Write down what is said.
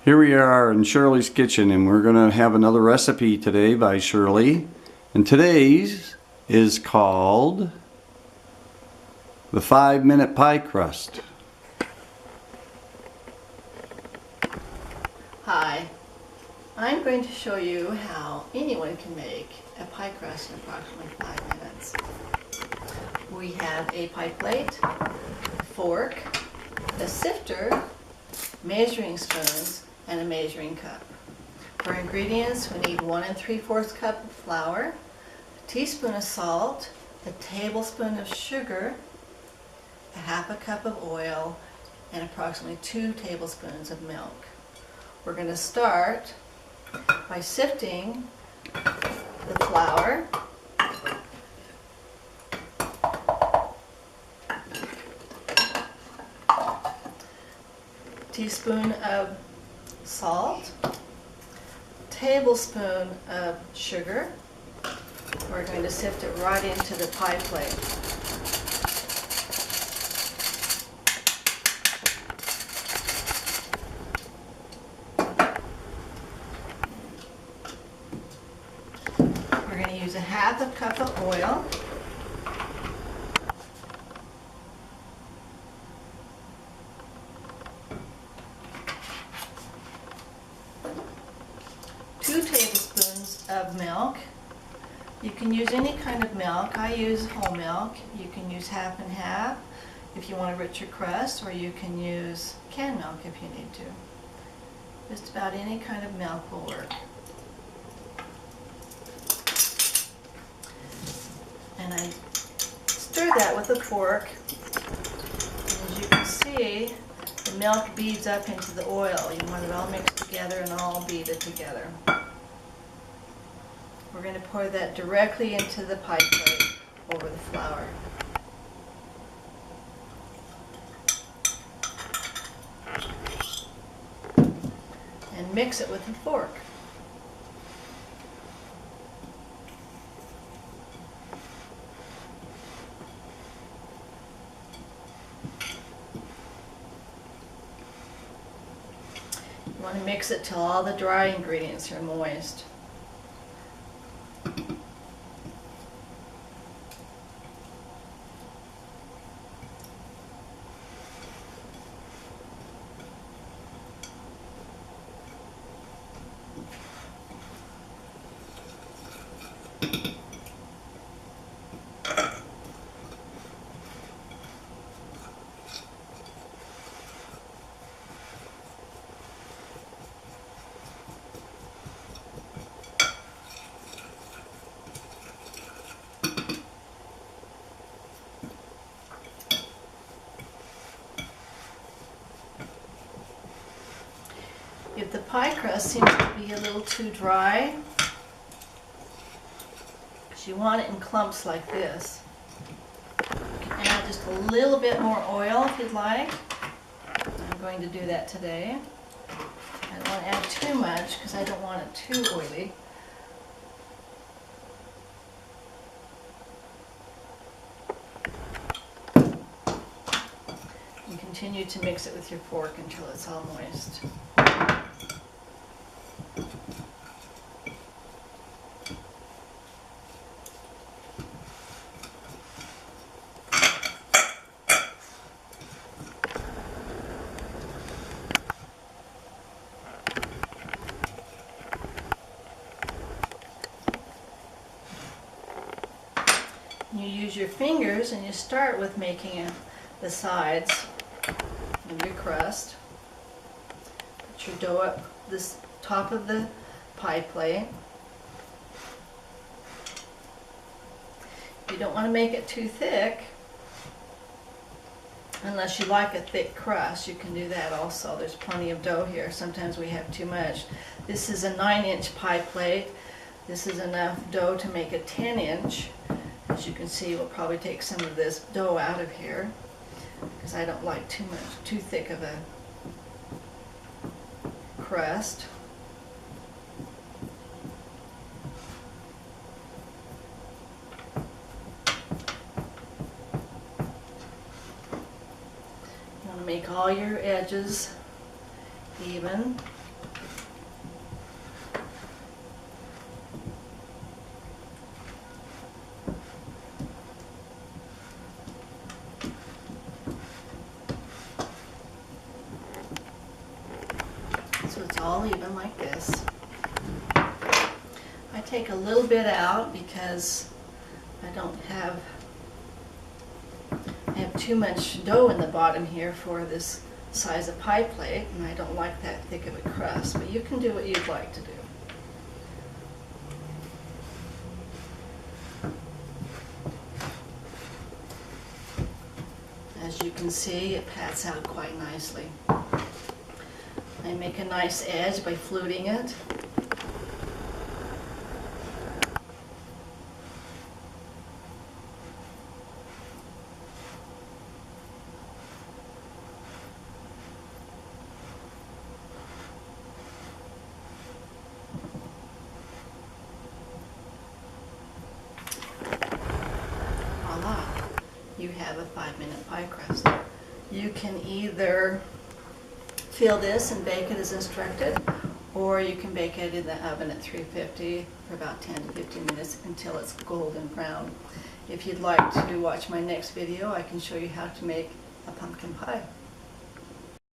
Here we are in Shirley's kitchen, and we're going to have another recipe today by Shirley. And today's is called the 5-minute pie crust. Hi, I'm going to show you how anyone can make a pie crust in approximately 5 minutes. We have a pie plate, a fork, a sifter, measuring spoons, and a measuring cup. For ingredients, we need 1 3/4 cup of flour, a teaspoon of salt, a tablespoon of sugar, a 1/2 cup of oil, and approximately 2 tablespoons of milk. We're going to start by sifting the flour, teaspoon of salt, tablespoon of sugar. We're going to sift it right into the pie plate. We're going to use a 1/2 cup of oil. Of milk. You can use any kind of milk. I use whole milk. You can use 1/2 and 1/2 if you want a richer crust, or you can use canned milk if you need to. Just about any kind of milk will work. And I stir that with a fork. And as you can see, the milk beads up into the oil. You want it all mixed together and all beaded together. We're going to pour that directly into the pie plate over the flour. And mix it with a fork. You want to mix it till all the dry ingredients are moist. If the pie crust seems to be a little too dry, because you want it in clumps like this, you can add just a little bit more oil if you'd like. I'm going to do that today. I don't want to add too much because I don't want it too oily. And continue to mix it with your fork until it's all moist. You use your fingers and you start with making the sides of your crust. Put your dough up this top of the pie plate. You don't want to make it too thick unless you like a thick crust. You can do that also. There's plenty of dough here. Sometimes we have too much. This is a 9-inch pie plate. This is enough dough to make a 10-inch. As you can see, we'll probably take some of this dough out of here because I don't like too thick of a crust. You want to make all your edges even. it's all even like this. I take a little bit out because I have too much dough in the bottom here for this size of pie plate, and I don't like that thick of a crust, but you can do what you'd like to do. As you can see, it pats out quite nicely. I make a nice edge by fluting it. Voila, you have a 5-minute pie crust. You can either fill this and bake it as instructed, or you can bake it in the oven at 350 for about 10 to 15 minutes until it's golden brown. If you'd like to watch my next video, I can show you how to make a pumpkin pie.